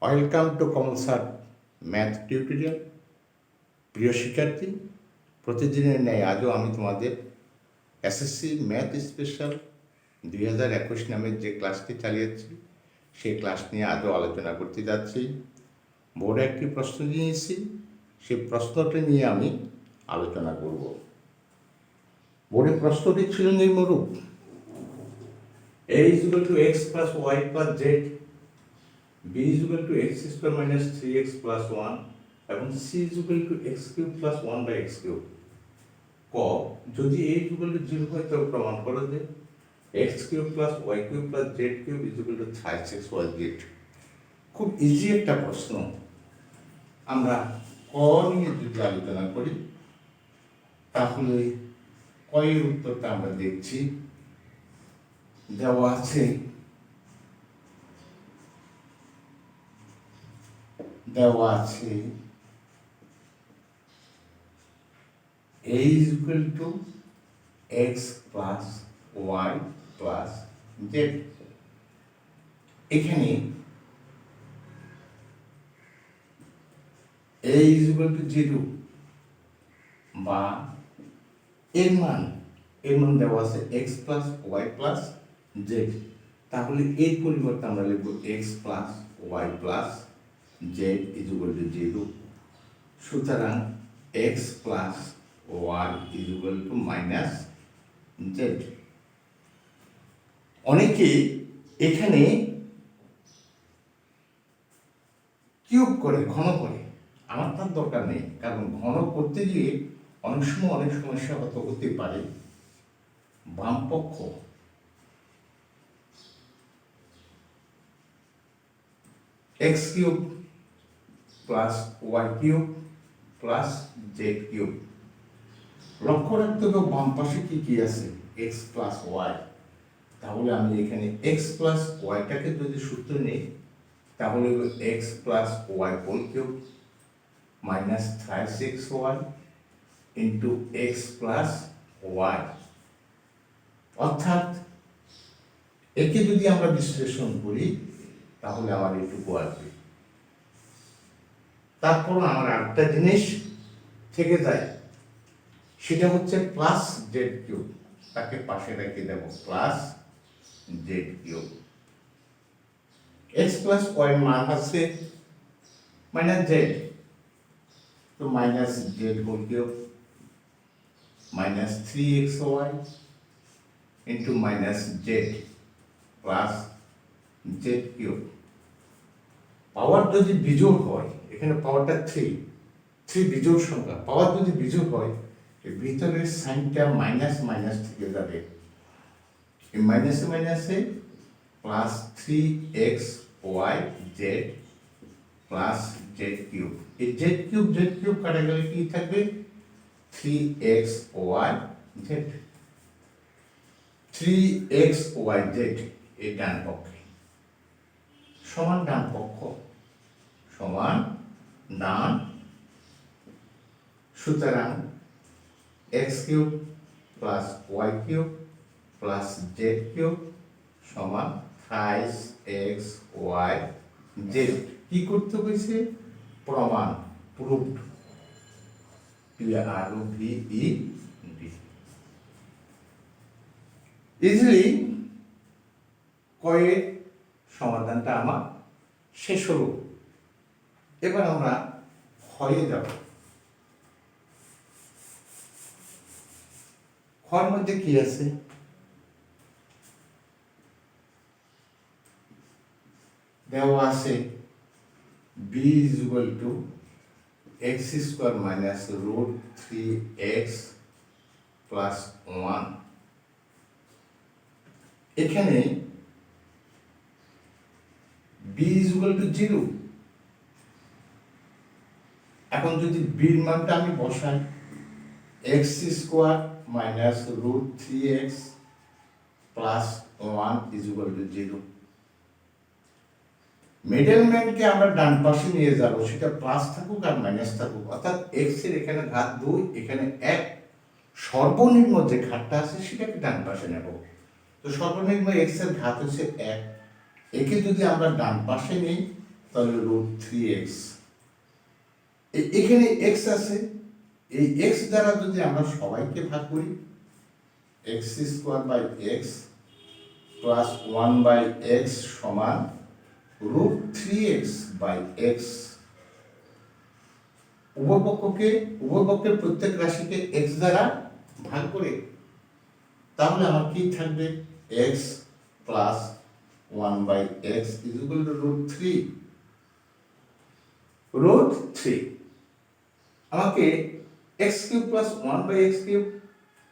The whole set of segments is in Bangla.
Welcome to Kamal sir math tutorial. প্রিয় শিক্ষার্থী, প্রতিদিনের ন্যায় আজও আমি তোমাদের এসএসসি ম্যাথ স্পেশাল 2021 নামের যে ক্লাসটি চালিয়েছি সেই ক্লাস নিয়ে আজও আলোচনা করতে যাচ্ছি। বোর্ডে একটি প্রশ্ন নিয়েছি, সেই প্রশ্নটি নিয়ে আমি আলোচনা করব। বোর্ডে প্রশ্নটি ছিল নিম্নরূপ: a is equal to x plus y plus z, b is equal to x square minus 3x plus 1 এবং c is equal to x cube plus 1 by x cube। ক, যদি a is equal to 0 হয় তবে প্রমাণ করো যে x cube plus y cube plus z cube is equal to 36yz। খুব ইজি একটা প্রশ্ন। আমরা ক নিয়ে যদি আলোচনা করি তাহলে ক এর উত্তরটা আমরা দেখছি দেওয়া আছে। a is equal to x plus y plus z। এখানে a is equal to 0 বা এর মান দেওয়া আছে x plus y plus z। তাহলে এর পরিবর্তে আমরা লিখব x plus y plus z is equal to 0। সুতরাং x plus y is equal to minus z। অনেকে এখানে কিউব করে, ঘন করে, আমার তার দরকার নেই, কারণ ঘন করতে গিয়ে অনেক সময় অনেক সমস্যা হতে পারে। বাম পক্ষ x cube plus Y cube plus Z cube. লক্ষ্য রাখতে হবে বাম পাশে কি কি আছে, x প্লাস ওয়াই। তাহলে আমি এখানে x প্লাস ওয়াইটাকে যদি সূত্র নেই তাহলে x plus Y whole cube minus 36y into X plus Y. অর্থাৎ একে যদি আমরা বিশ্লেষণ করি তাহলে আমার এইটুকু আসবে। তারপর আমার আরেকটা জিনিস থেকে যায়, সেটা হচ্ছে প্লাস জেড কিউব। তাকে পাশে রেখে দেব plus Z cube. X plus Y মান আছে মাইনাস জেড, তো minus Z whole cube minus 3xy into minus Z plus Z cube. Power যদি বিজোড় হয়, এখানে পাওয়ারটা 3 বিজোড় সংখ্যা, পাওয়ার যদি বিজোড় হয় ভিতরের সাইনটা মাইনাস মাইনাস থেকে যাবে, এই মাইনাসে মাইনাসে plus 3xyz plus Z cube. এই জেড কিউব কাটা গেলে কি থাকবে, 3xyz 3xyz। এই ডান পক্ষে সমান ডান পক্ষ সমান ডান, সুতরাং x cube plus Y cube plus Z cube সমান 3xyz। কি করতে হয়েছে, প্রমাণ, প্রুফড, PROVED। ইজিলি কয়ের সমাধানটা আমার শেষ হলো। এবার আমরা ক্ষয়ে যাব। ক্ষয়ের মধ্যে কি আছে, দেওয়া আছে b is equal to x square minus root 3x plus 1। এখানে b is equal to 0। এখন যদি b এর মানটা আমি বসাই, x square minus root 3x plus 1 is equal to 0। Middle ম্যানকে আমরা ডান পাশে নিয়ে যাব, সেটা প্লাস থাকুক আর মাইনাস থাকুক, অর্থাৎ এক্স এর এখানে ঘাত 2, এখানে 1, সর্বনিম্ন যে ঘাতটা আছে সেটাকে ডান পাশে নেব। তো সর্বনিম্ন এক্স এর ঘাত হচ্ছে 1, একে যদি আমরা ডান পাশে নিই তাহলে √3x। এখানে x আছে, এই x দ্বারা যদি আমরা সবাইকে ভাগ করি, x² x প্লাস 1/x সমান √3x/x। উভয়পক্ষের প্রত্যেক রাশিকে x দ্বারা ভাগ করে, তাহলে আমার কি থাকবে, x plus 1/x equal to √3। আমাকে x³ প্লাস 1/x³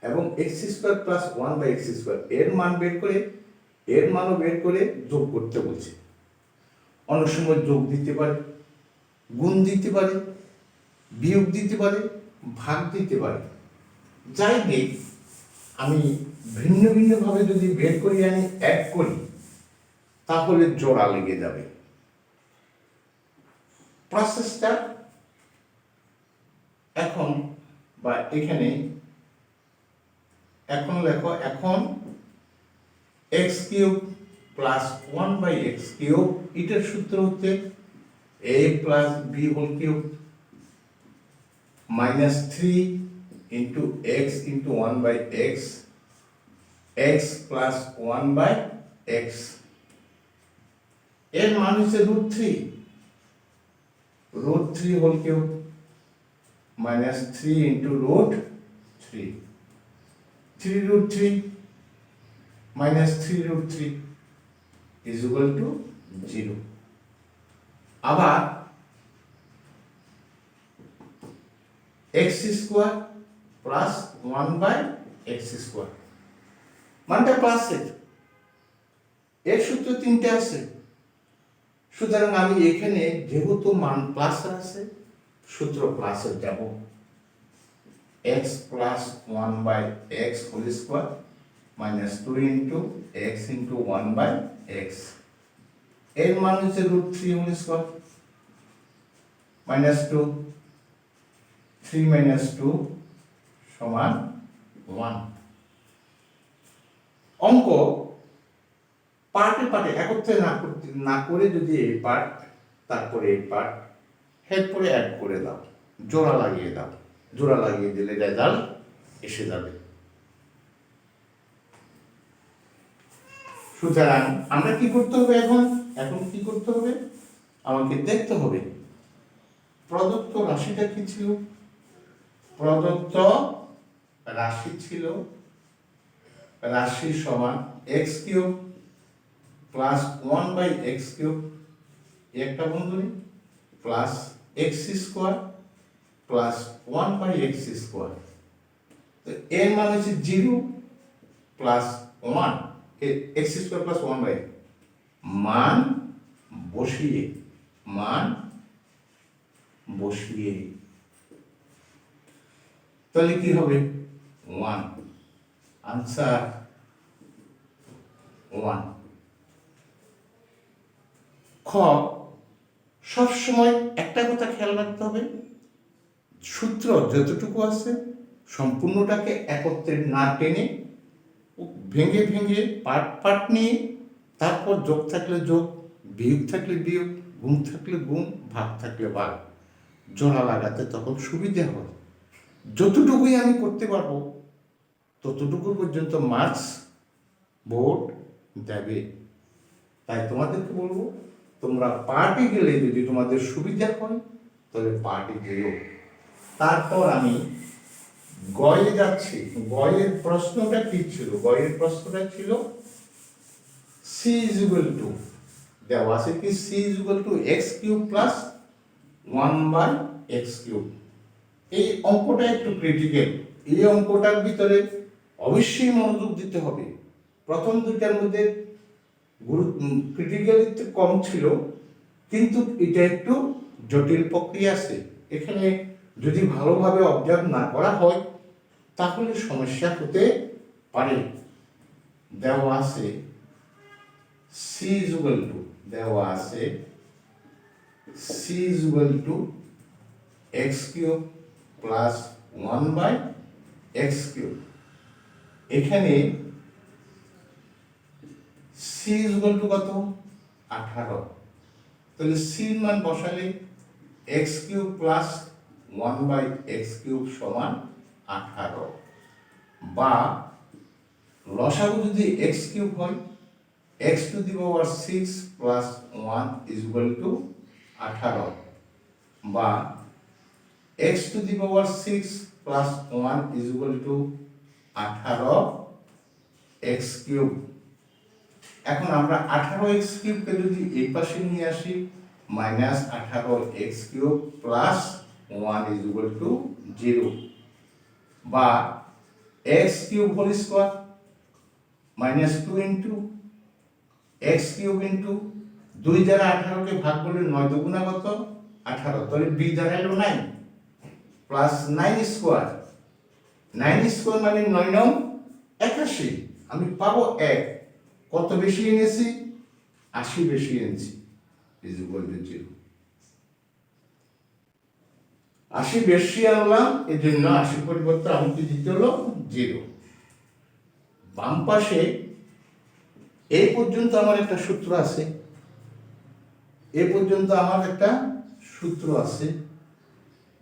এবং x² প্লাস 1/x² এর মানও বের করে যোগ করতে বলছে। অনেক সময় যোগ দিতে পারে, গুণ দিতে পারে, বিয়োগ দিতে পারে, ভাগ দিতে পারে। যাই দিক, আমি ভিন্ন ভিন্নভাবে যদি বের করি, আমি অ্যাড করি, তাহলে জোড়া লেগে যাবে। প্রসেসটা এখন বা এখানে এখন লেখো, এখন x³ প্লাস 1/x³ এটার সূত্র হচ্ছে a plus b whole cube minus 3 into x into 1/x, x plus 1/x। এর মান হচ্ছে √3 whole cube minus 3 into √3, 3√3 minus 3√3 is equal to 0। আবার x² প্লাস 1/x², মানটা প্লাসের, এর সূত্র 3টে আছে। সুতরাং আমি এখানে যেহেতু মান প্লাসের আছে, সূত্র প্লাসের যাব, x plus 1/x whole square minus 2 into x into 1/x। এর মান হচ্ছে √3 হোল স্কোয়ার মাইনাস 2, 3 মাইনাস 2 সমান 1। অঙ্ক পার্টে পার্টে একত্রে না করে যদি এই পার্ট, তারপরে এই পার্ট, এরপরে অ্যাড করে দাও, জোড়া লাগিয়ে দাও, জোড়া লাগিয়ে দিলে রেজাল্ট এসে যাবে। সুতরাং আমরা কি করতে হবে, এখন কি করতে হবে, আমাকে দেখতে হবে প্রদত্ত রাশিটা কি ছিল। প্রদত্ত রাশি ছিল, রাশি সমান x³ প্লাস 1/x³ একটা বন্ধনী প্লাস x² প্লাস 1/x²। তো এর মান হচ্ছে 0 প্লাস 1, x² প্লাস 1/, মান বসিয়ে তাহলে কি হবে, 1। আনসার 1। খ, সবসময় একটা কথা খেয়াল রাখতে হবে, সূত্র যতটুকু আছে সম্পূর্ণটাকে একত্রে না টেনে ভেঙে ভেঙে পার্ট নিয়ে, তারপর যোগ থাকলে যোগ, বিয়োগ থাকলে বিয়োগ, গুণ থাকলে গুণ, ভাগ থাকলে ভাগ, জোড়া লাগাতে তখন সুবিধা হয়। যতটুকুই আমি করতে পারবো ততটুকু পর্যন্ত মার্কস বোর্ড দেবে। তাই তোমাদেরকে বলবো, তোমরা পার্টে গেলে যদি তোমাদের সুবিধা হয় তাহলে পার্টে যেও। তারপর আমি গয়ে যাচ্ছি। গয়ের প্রশ্নটা কি ছিল, গয়ের প্রশ্নটা ছিল c ইজ ইকুয়াল টু, দেওয়া আছে কি c is equal two x³ plus 1/x³। এই অঙ্কটা একটু ক্রিটিক্যাল, এই অঙ্কটার ভিতরে অবশ্যই মনোযোগ দিতে হবে। প্রথম দুইটার মধ্যে ক্রিটিক্যালিটি কম ছিল, কিন্তু এটা একটু জটিল প্রক্রিয়া আছে। এখানে যদি ভালোভাবে অবজার্ভ না করা হয় তাহলে সমস্যা হতে পারে। দেওয়া আছে c ইজ ইকুয়াল টু, দেওয়া আছে c is equal two x³ plus 1/x³। এখানে c ইজ ইকুয়াল টু কত, 18। তাহলে সির মান বসালে x cube plus 1/x cube সমান 18, বা লসাগু যদি এক্স কিউব হয় x to the power 6 plus 1 is equal to 18, বা x to the power 6 plus 1 is equal to 18 x cube. এখন আমরা 18x কিউবকে যদি এই পাশে নিয়ে আসি minus 18x cube plus 1 is equal to 0, বা x cube whole square minus 2 into x cube into 2 দ্বারা 18কে ভাগ করলে 9 দুগুণা কত 18, তাহলে b দাঁড়ালো 9 প্লাস 9 স্কোয়ার, 9 স্কোয়ার মানে 9 9 81, আমি পাবো 1, কত বেশি এনেছি 80 বেশি এনেছি ইজ ইকুয়াল টু 0, 80 বেশি আনলাম এই জন্য 80 পরিবর্তে আমাকে দিতে হলো 0। বাম পাশে এই পর্যন্ত আমার একটা সূত্র আছে, এই পর্যন্ত আমার একটা সূত্র আছে,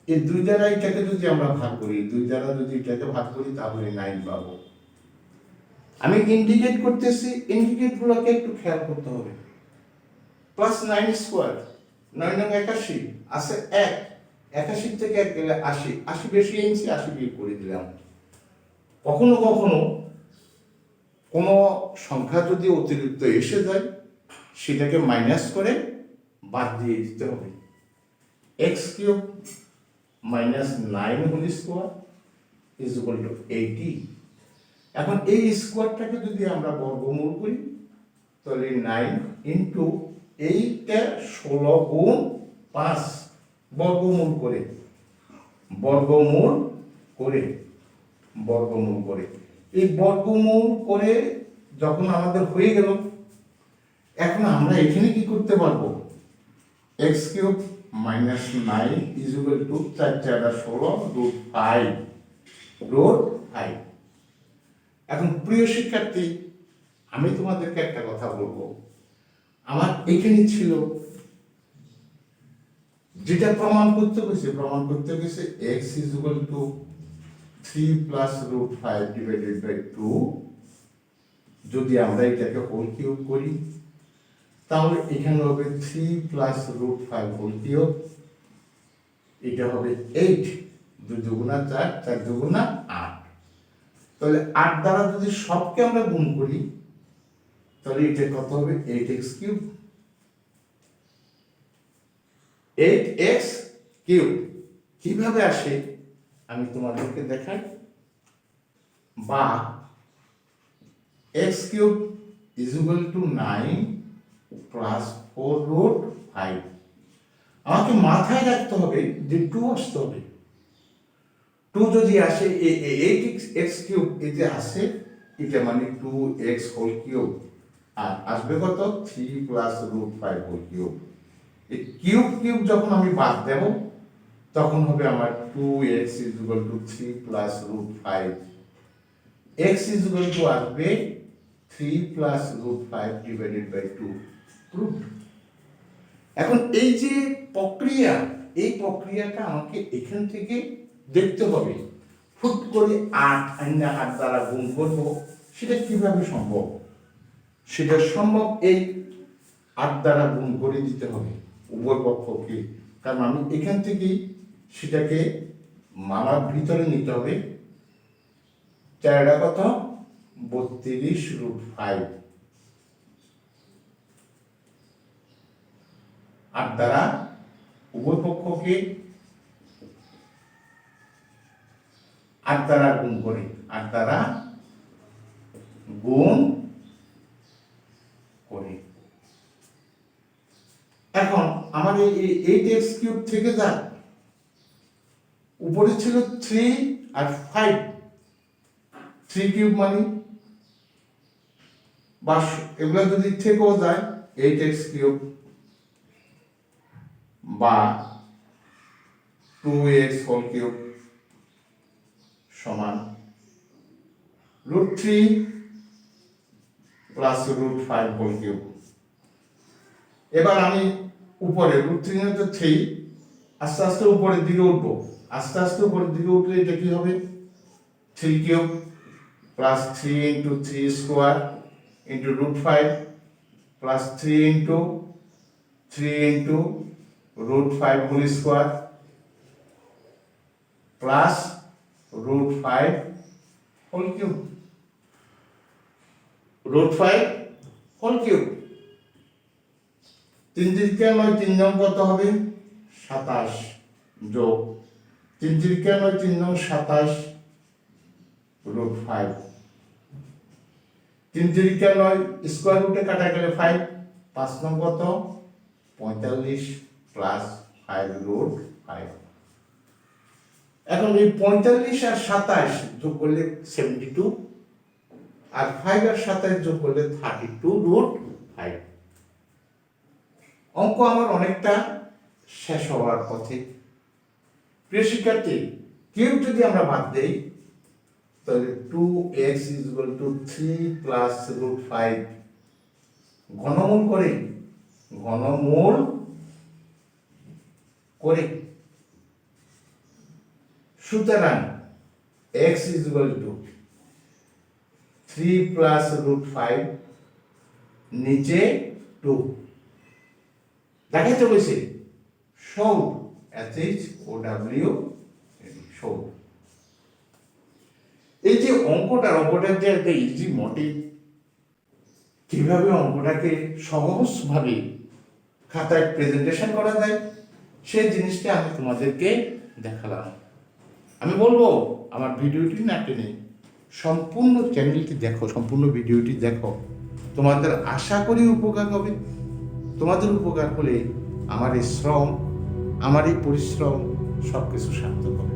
এই 2 দ্বারা এটাকে যদি আমরা ভাগ করি, 2 দ্বারা যদি এটাকে ভাগ করি তাহলে 9 পাবো। আমি ইন্ডিকেট করতেছি, ইন্ডিকেট গুলোকে একটু খেয়াল করতে হবে। প্লাস 9 স্কোয়ার 9 9 81 আছে 1, 81 থেকে 1 গেলে 80, 80 বেশি এনেছি 80 বিয়োগ করে দিলাম। কখনো কখনো কোনো সংখ্যা যদি অতিরিক্ত এসে যায় সেটাকে মাইনাস করে বাদ দিয়ে দিতে হবে। x cube minus 9 whole square is equal to 80। এখন এই স্কোয়ারটাকে যদি আমরা বর্গমূল করি তাহলে 9 ইন্টু এইটা 16 গুণ 5 বর্গমূল করে বর্গমূল করে বর্গমূল করে এই বর্গমূল করে যখন আমাদের হয়ে গেল, এখন আমরা এখানে কি করতে পারবো, x cube minus 9 is equal to 4 4 16 root 5। এখন প্রিয় শিক্ষার্থী, আমি তোমাদেরকে একটা কথা বলবো, আমার এখানে ছিল যেটা প্রমাণ করতে গেছে x is equal to 3 plus root 5 divided by 2। যদি আমরা এটাকে হোল কিউব করি তাহলে এখানে হবে 3 প্লাস রুট 5 হোল কিউব, এটা হবে 8, 2 দুগুণা 4, 4 দুগুণা 8, তাহলে 8 দ্বারা যদি সবকে আমরা গুণ করি তাহলে এটা কত হবে 8x কিউব। 8x কিউব কিভাবে আসে আমি তোমাদেরকে দেখাই, বা x cube is equal to 9 plus 4 root 5। আমাকে মাথায় রাখতে হবে যে 2 আসতে হবে, 2 যদি আসে 8x কিউব এই যে আসে এটা মানে 2x হোল কিউব, আর আসবে কত 3 প্লাস রুট 5 হোল কিউব। এই কিউব কিউব যখন আমি বাদ দেব তখন হবে আমার 2x is equal to 3 plus root 5, x is equal to আসবে 3 plus root 5 divided by 2 proof. এখন এই যে প্রক্রিয়া, এই প্রক্রিয়াটা আমাকে এখান থেকে দেখতে হবে, ফুট করে 8 আইনা 8 দ্বারা গুণ করব, সেটা কিভাবে সম্ভব? সেটা সম্ভব এই 8 দ্বারা গুণ করে দিতে হবে উভয় পক্ষকে, কারণ আমি এখান থেকেই সেটাকে মালার ভিতরে নিতে হবে। 4 কত 32 রুট 5, 8 দ্বারা উভয় পক্ষকে 8 দ্বারা গুণ করে, 8 দ্বারা গুণ করে। এখন আমার এই 8x কিউব থেকে যাক, উপরে ছিল 3 আর 5, 3 কিউব মানে বা এগুলা যদি থেকেও যায় 8x কিউব বা 2x হোল কিউব সমান root 3 plus root 5 whole cube. এবার আমি উপরে √3 হচ্ছে 3, আস্তে আস্তে উপরের দিকে উঠবো, আস্তে আস্তে উপরের দিকে উঠলে এটা কি হবে 3 cube plus 3 into 3 square into √5 plus 3 into 3 into √5 whole square plus √5 whole cube, √5 whole cube. 3 3 9 3 9 কত হবে 27 যোগ 3 3 9 3 9 27 √5, 3 3 9 স্কোয়ার রুটে কাটা গেলে 5, 5 9 কত 45 প্লাস 5 √5। এখন এই 45 আর 27 যোগ করলে 72 আর 5 আর 27 যোগ করলে 32 √5। অঙ্ক আমার অনেকটা শেষ হওয়ার পথে। প্রিয় শিক্ষার্থী, কিউব যদি আমরা বাদ দেই তাহলে 2x = 3 প্লাস √5 ঘনমূল করে সুতরাং x = 3 প্লাস √5 নিচে 2 দেখাতে বলেছে সৌর SHOW সৌর। এই যে অঙ্কটার যে একটা ইজি মোটিভ, কিভাবে অঙ্কটাকে সহজভাবে খাতায় প্রেজেন্টেশন করা যায় সেই জিনিসটা আমি তোমাদেরকে দেখালাম। আমি বলবো আমার ভিডিওটি না টেনে সম্পূর্ণ চ্যানেলটি দেখো, সম্পূর্ণ ভিডিওটি দেখো, তোমাদের আশা করি উপকার হবে। তোমাদের উপকার হলে আমার এই শ্রম, আমার এই পরিশ্রম সব কিছু সার্থক হবে।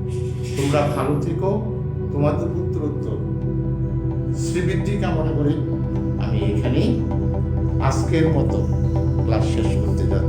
তোমরা ভালো থেকো, তোমাদের উত্তরোত্তর শ্রীবৃদ্ধি কামনা করে আমি এখানেই আজকের মতো ক্লাস শেষ করতে যাচ্ছি।